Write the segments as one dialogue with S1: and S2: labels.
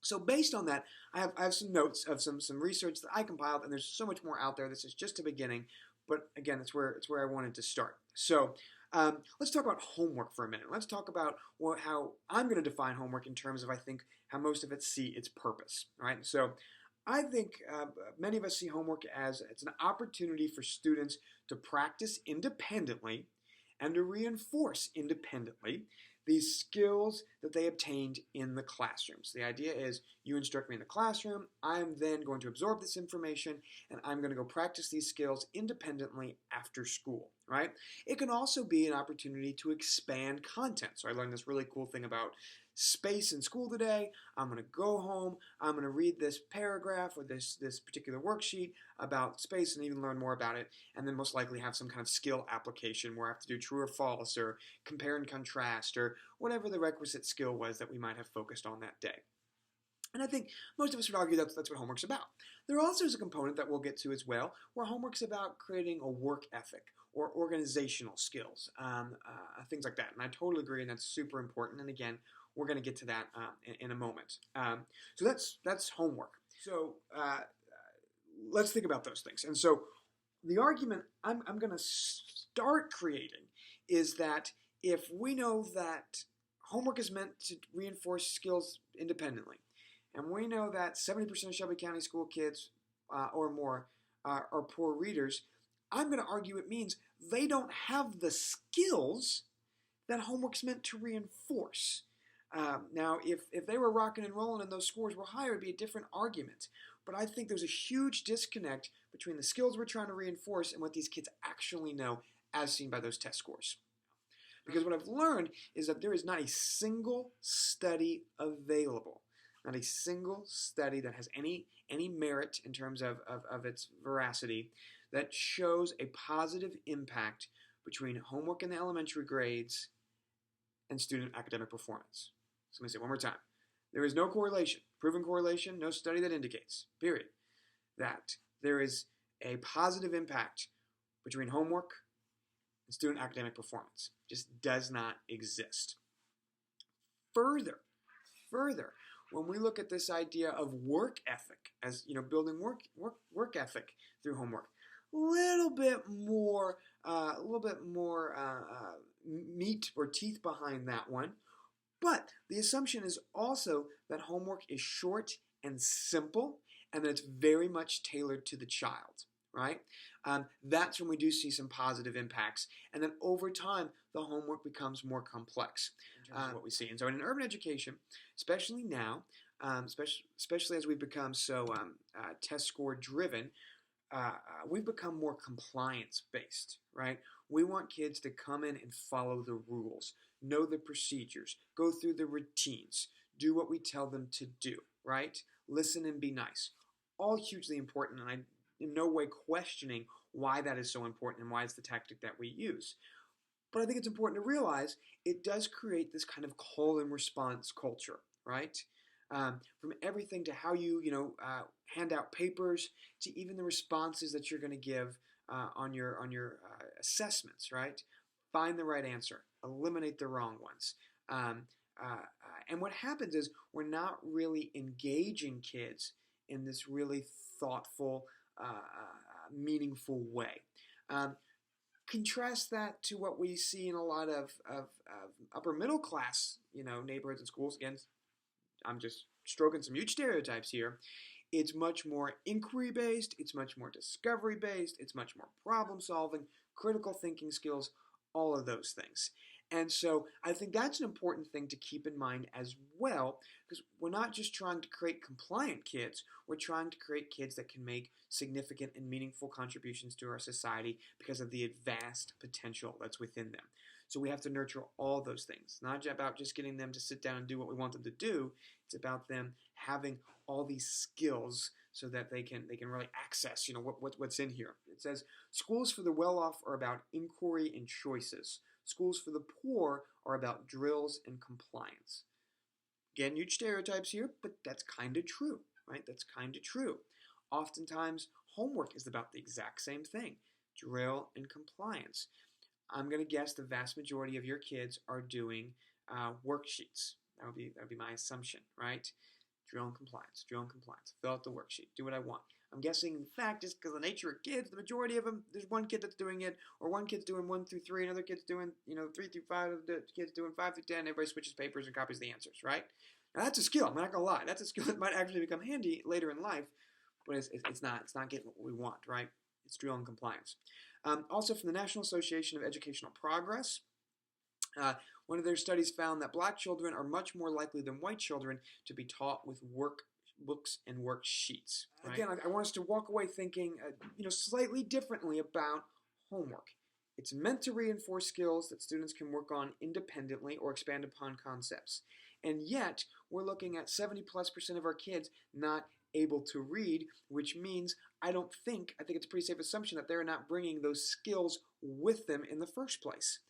S1: So based on that, I have some notes of some research that I compiled, and there's so much more out there. This is just a beginning, but again, it's where I wanted to start. So let's talk about homework for a minute. Let's talk about how I'm going to define homework in terms of, I think, how most of us see its purpose. Right? So I think many of us see homework as it's an opportunity for students to practice independently and to reinforce independently these skills that they obtained in the classroom. So the idea is you instruct me in the classroom, I'm then going to absorb this information, and I'm going to go practice these skills independently after school, right? It can also be an opportunity to expand content. So I learned this really cool thing about space in school today. I'm going to go home, I'm going to read this paragraph or this particular worksheet about space and even learn more about it, and then most likely have some kind of skill application where I have to do true or false or compare and contrast or whatever the requisite skill was that we might have focused on that day. And I think most of us would argue that's what homework's about. There also is a component that we'll get to as well, where homework's about creating a work ethic or organizational skills, things like that. And I totally agree, and that's super important. And again, we're going to get to that in a moment. So that's homework. So let's think about those things. And so the argument I'm going to start creating is that if we know that homework is meant to reinforce skills independently, and we know that 70% of Shelby County school kids or more are poor readers, I'm going to argue it means they don't have the skills that homework's meant to reinforce. Now, if they were rocking and rolling and those scores were higher, it'd be a different argument. But I think there's a huge disconnect between the skills we're trying to reinforce and what these kids actually know as seen by those test scores. Because what I've learned is that there is not a single study available, not a single study that has any merit in terms of its veracity that shows a positive impact between homework in the elementary grades and student academic performance. So let me say it one more time. There is no correlation, proven correlation, no study that indicates, period, that there is a positive impact between homework and student academic performance. It just does not exist. Further, when we look at this idea of work ethic as building work ethic through homework, a little bit more meat or teeth behind that one. But the assumption is also that homework is short and simple, and that it's very much tailored to the child, right? That's when we do see some positive impacts. And then over time, the homework becomes more complex in terms of what we see. And so in urban education, especially now, especially as we've become so test score driven, we've become more compliance-based, right? We want kids to come in and follow the rules, know the procedures, go through the routines, do what we tell them to do, right? Listen and be nice. All hugely important, and I'm in no way questioning why that is so important and why it's the tactic that we use. But I think it's important to realize it does create this kind of call and response culture, right? From everything to how you hand out papers to even the responses that you're going to give on your assessments, right? Find the right answer, eliminate the wrong ones. And what happens is we're not really engaging kids in this really thoughtful, meaningful way. Contrast that to what we see in a lot of upper middle class, neighborhoods and schools. Again, I'm just stroking some huge stereotypes here. It's much more inquiry-based, it's much more discovery-based, it's much more problem-solving, critical thinking skills, all of those things. And so I think that's an important thing to keep in mind as well, because we're not just trying to create compliant kids, we're trying to create kids that can make significant and meaningful contributions to our society because of the vast potential that's within them. So we have to nurture all those things. Not about just getting them to sit down and do what we want them to do. It's about them having all these skills so that they can really access what's in here. It says schools for the well-off are about inquiry and choices. Schools for the poor are about drills and compliance. Again, huge stereotypes here, but that's kind of true, right? That's kind of true. Oftentimes, homework is about the exact same thing, drill and compliance. I'm going to guess the vast majority of your kids are doing worksheets. That would be my assumption, right? Drill and compliance, drill and compliance. Fill out the worksheet. Do what I want. I'm guessing, in fact, just because of the nature of kids, the majority of them, there's one kid that's doing it, or one kid's doing 1 through 3, another kid's doing, 3 through 5, the kid's doing 5 through 10, everybody switches papers and copies the answers, right? Now that's a skill, I'm not going to lie. That's a skill that might actually become handy later in life, but it's not getting what we want, right? It's drill and compliance. Also from the National Association of Educational Progress, one of their studies found that black children are much more likely than white children to be taught with workbooks and worksheets. Right? Again, I want us to walk away thinking, slightly differently about homework. It's meant to reinforce skills that students can work on independently or expand upon concepts. And yet, we're looking at 70+% of our kids not able to read, which means I think it's a pretty safe assumption that they're not bringing those skills with them in the first place.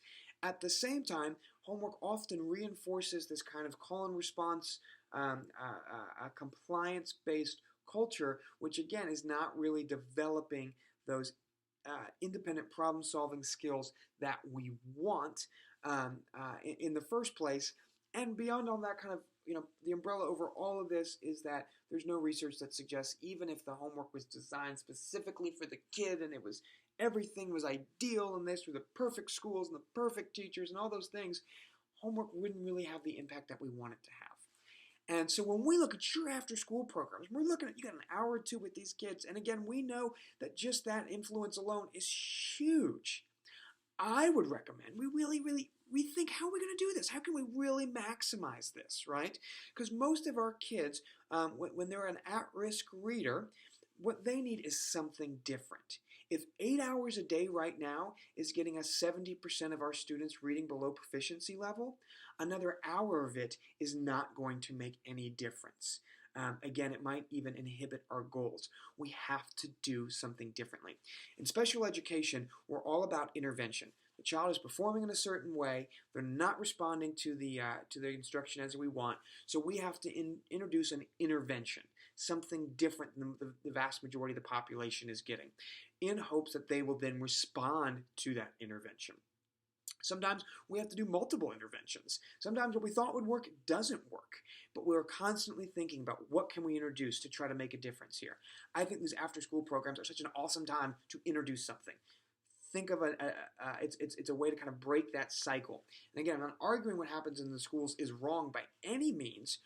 S1: At the same time, homework often reinforces this kind of call and response, compliance-based culture, which again is not really developing those independent problem-solving skills that we want in the first place. And beyond all that kind of, the umbrella over all of this is that there's no research that suggests even if the homework was designed specifically for the kid and everything was ideal and this were the perfect schools and the perfect teachers and all those things, homework wouldn't really have the impact that we want it to have. And so when we look at your after-school programs, we're looking at, you got an hour or two with these kids, and again, we know that just that influence alone is huge. I would recommend we really rethink how we're going to do this. How can we really maximize this, right? Because most of our kids, when they're an at-risk reader, what they need is something different. If 8 hours a day right now is getting us 70% of our students reading below proficiency level, another hour of it is not going to make any difference. Again, it might even inhibit our goals. We have to do something differently. In special education, we're all about intervention. The child is performing in a certain way. They're not responding to the instruction as we want. So we have to introduce an intervention, something different than the vast majority of the population is getting, in hopes that they will then respond to that intervention. Sometimes we have to do multiple interventions. Sometimes what we thought would work doesn't work, but we're constantly thinking about what can we introduce to try to make a difference here. I think these after-school programs are such an awesome time to introduce something. Think of it's a way to kind of break that cycle. And again, I'm not arguing what happens in the schools is wrong by any means,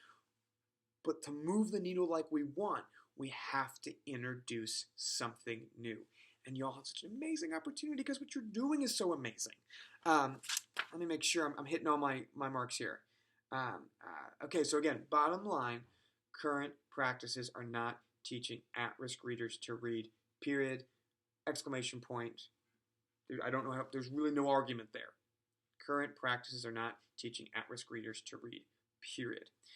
S1: but to move the needle like we want, we have to introduce something new. And y'all have such an amazing opportunity because what you're doing is so amazing. Let me make sure I'm hitting all my marks here. Okay, so again, bottom line, current practices are not teaching at-risk readers to read, period, exclamation point. I don't know how, there's really no argument there. Current practices are not teaching at-risk readers to read, period.